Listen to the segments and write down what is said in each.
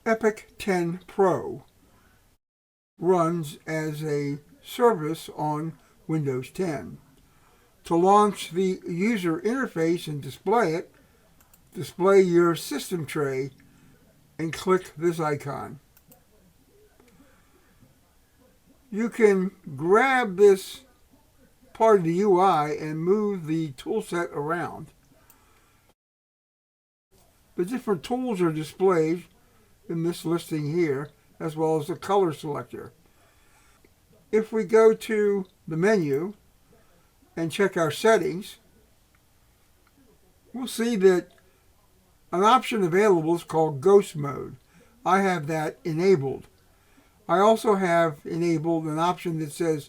Epic 10 Pro runs as a service on Windows 10. To launch the user interface and display it, display your system tray and click this icon. You can grab this part of the UI and move the toolset around. The different tools are displayed in this listing here, as well as the color selector. If we go to the menu and check our settings, we'll see that an option available is called Ghost Mode. I have that enabled. I also have enabled an option that says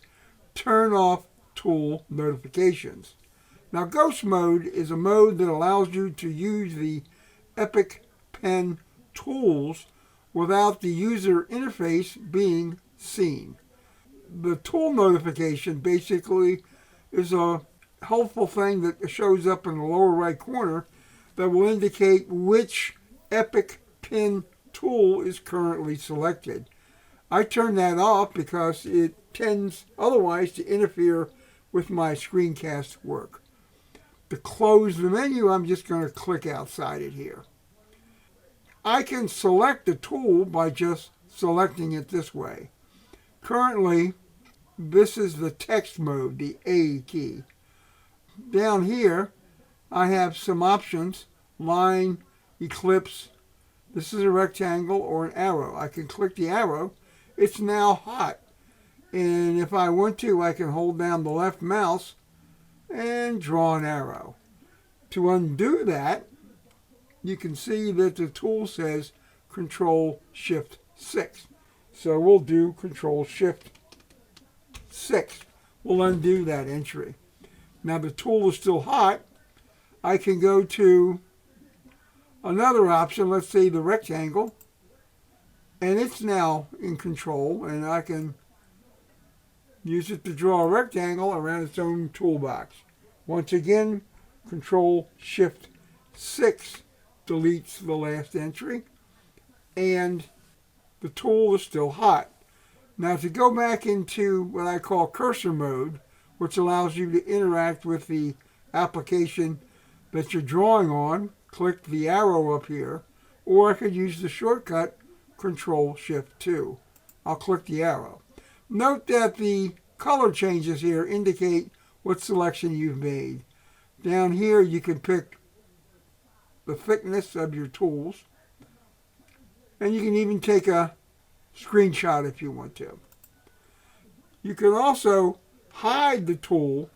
Turn Off Tool Notifications. Now, Ghost Mode is a mode that allows you to use the Epic Pen tools without the user interface being seen. The tool notification basically is a helpful thing that shows up in the lower right corner that will indicate which Epic Pen tool is currently selected. I turn that off because it tends otherwise to interfere with my screencast work. To close the menu, I'm just going to click outside it here. I can select the tool by just selecting it this way. Currently, this is the text mode, the A key. Down here, I have some options: line, ellipse. This is a rectangle or an arrow. I can click the arrow. It's now hot. And if I want to, I can hold down the left mouse and draw an arrow. To undo that, you can see that the tool says Control-Shift-6. So we'll do Control-Shift-6. We'll undo that entry. Now the tool is still hot. I can go to another option, let's say the rectangle, and it's now in control, and I can use it to draw a rectangle around its own toolbox. Once again, Control-Shift-6 deletes the last entry, and the tool is still hot. Now to go back into what I call cursor mode, which allows you to interact with the application that you're drawing on, click the arrow up here, or I could use the shortcut Control-Shift-2. I'll click the arrow. Note that the color changes here indicate what selection you've made. Down here you can pick the thickness of your tools, and you can even take a screenshot if you want to. You can also hide the tool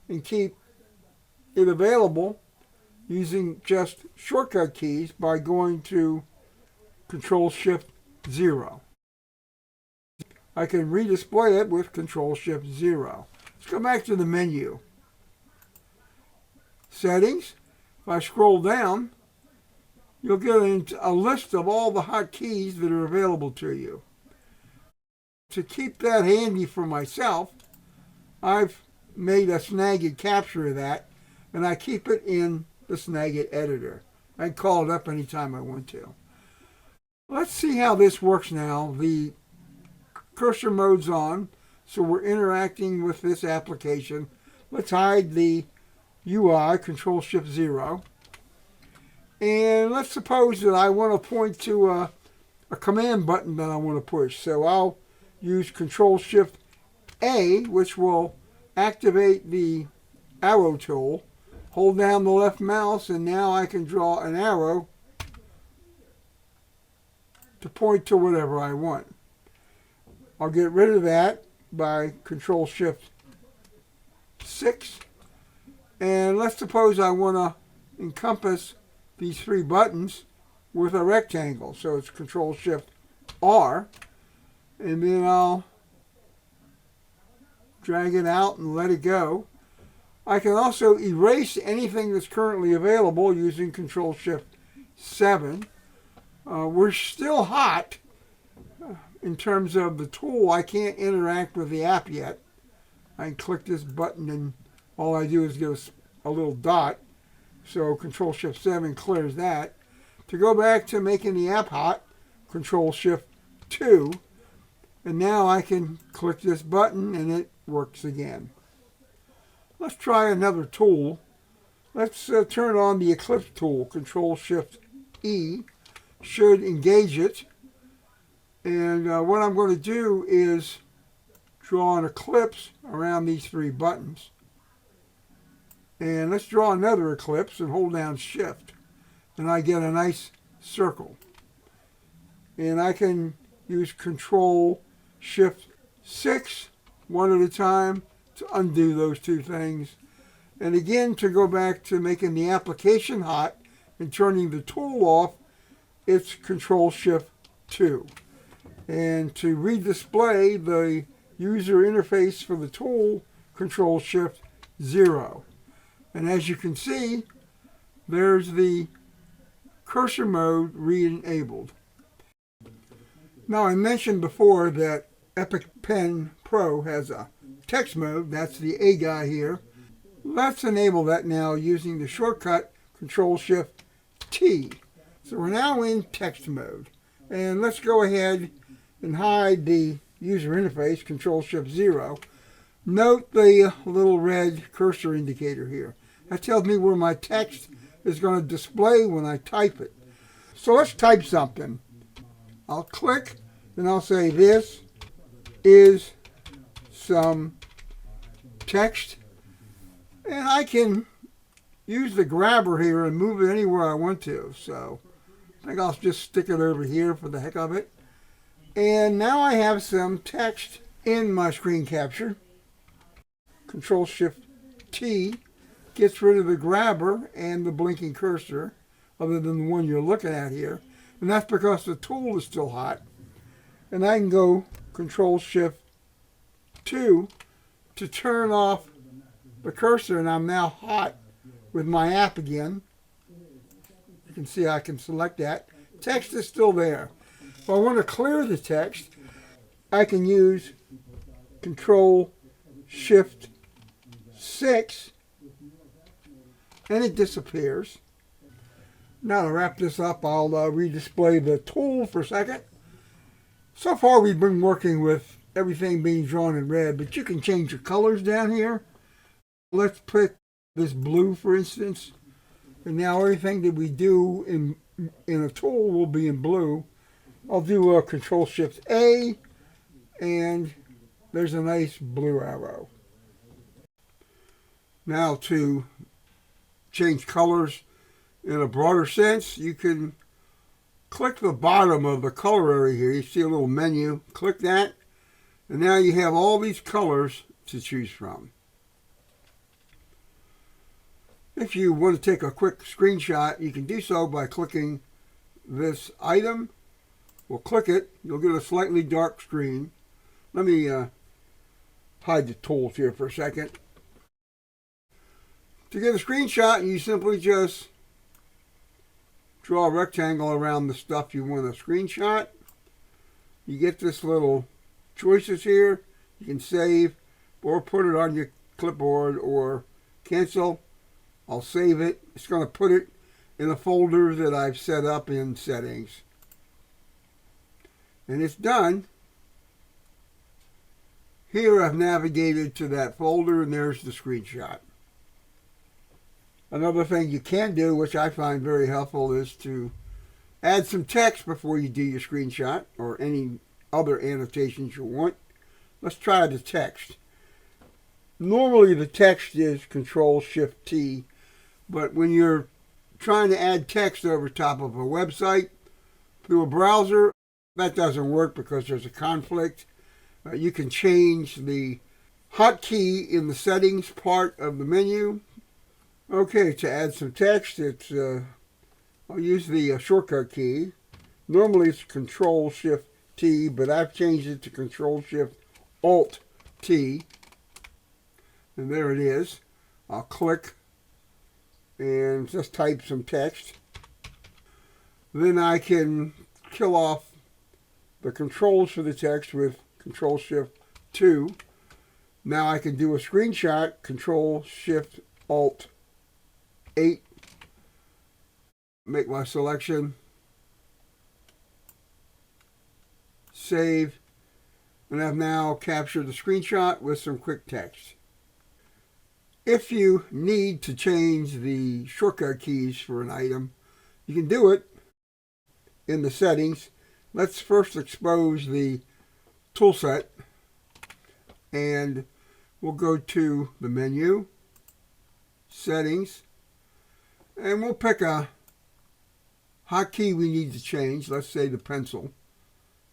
and keep it available using just shortcut keys by going to Control-Shift-0. I can redisplay it with Control-Shift-0. Let's go back to the menu. Settings. If I scroll down, you'll get a list of all the hotkeys that are available to you. To keep that handy for myself, I've made a Snagit capture of that, and I keep it in the Snagit editor. I can call it up anytime I want to. Let's see how this works now. The cursor mode's on, so we're interacting with this application. Let's hide the UI, Control-Shift-0. And let's suppose that I want to point to a command button that I want to push. So I'll use Control-Shift-A, which will activate the arrow tool. Hold down the left mouse, and now I can draw an arrow to point to whatever I want. I'll get rid of that by Control-Shift-6. And let's suppose I want to encompass these three buttons with a rectangle. So it's Control-Shift-R. And then I'll drag it out and let it go. I can also erase anything that's currently available using Control-Shift-7. We're still hot in terms of the tool. I can't interact with the app yet. I can click this button and all I do is give a little dot. So Control-Shift-7 clears that. To go back to making the app hot, Control Shift 2, and now I can click this button and it works again. Let's try another tool. Let's turn on the Ellipse tool. Control Shift E should engage it. And what I'm going to do is draw an ellipse around these three buttons. And let's draw another ellipse and hold down Shift. And I get a nice circle. And I can use Control Shift 6 one at a time to undo those two things. And again, to go back to making the application hot and turning the tool off, it's Control Shift 2. And to redisplay the user interface for the tool, Control Shift 0. And as you can see, there's the cursor mode re-enabled. Now, I mentioned before that Epic Pen Pro has a text mode. That's the A guy here. Let's enable that now using the shortcut Control Shift T. So we're now in text mode. And let's go ahead and hide the user interface, Control Shift 0. Note the little red cursor indicator here. That tells me where my text is going to display when I type it. So let's type something. I'll click and I'll say this is some text. And I can use the grabber here and move it anywhere I want to. So I think I'll just stick it over here for the heck of it. And now I have some text in my screen capture. Control Shift T gets rid of the grabber and the blinking cursor, other than the one you're looking at here. And that's because the tool is still hot. And I can go Control Shift 2 to turn off the cursor, and I'm now hot with my app again. You can see I can select that. Text is still there. If I want to clear the text, I can use Control Shift 6 and it disappears. Now to wrap this up, I'll redisplay the tool for a second. So far we've been working with everything being drawn in red, but you can change the colors down here. Let's pick this blue, for instance. And now everything that we do in a tool will be in blue. I'll do a Control Shift A, and there's a nice blue arrow. Now to change colors in a broader sense, you can click the bottom of the color area here. You see a little menu. Click that, and now you have all these colors to choose from. If you want to take a quick screenshot, you can do so by clicking this item. We'll click it. You'll get a slightly dark screen. Let me hide the tools here for a second. To get a screenshot, you simply just draw a rectangle around the stuff you want to screenshot. You get this little choices here. You can save or put it on your clipboard or cancel. I'll save it. It's going to put it in a folder that I've set up in settings. And it's done. Here I've navigated to that folder, and there's the screenshot. Another thing you can do, which I find very helpful, is to add some text before you do your screenshot or any other annotations you want. Let's try the text. Normally the text is Control Shift T, but when you're trying to add text over top of a website through a browser, that doesn't work because there's a conflict. You can change the hotkey in the settings part of the menu. Okay, to add some text, I'll use the shortcut key. Normally it's Control Shift T, but I've changed it to Control Shift Alt T. And there it is. I'll click and just type some text. Then I can kill off the controls for the text with Control Shift 2. Now I can do a screenshot, Control Shift Alt 8. Make my selection. save, and I've now captured the screenshot with some quick text. If you need to change the shortcut keys for an item, you can do it in the settings. Let's first expose the toolset, and we'll go to the menu, settings, and we'll pick a hotkey we need to change, let's say the pencil.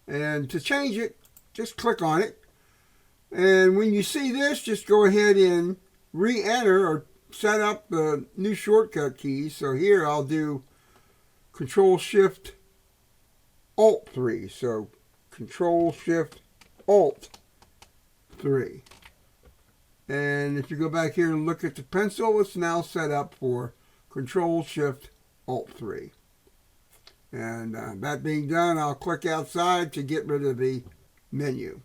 And to change it, just click on it. And when you see this, just go ahead and re-enter or set up the new shortcut keys. So here I'll do Control-Shift-Alt-3. So Control-Shift-Alt-3. And if you go back here and look at the pencil, it's now set up for Control-Shift-Alt-3. And that being done, I'll click outside to get rid of the menu.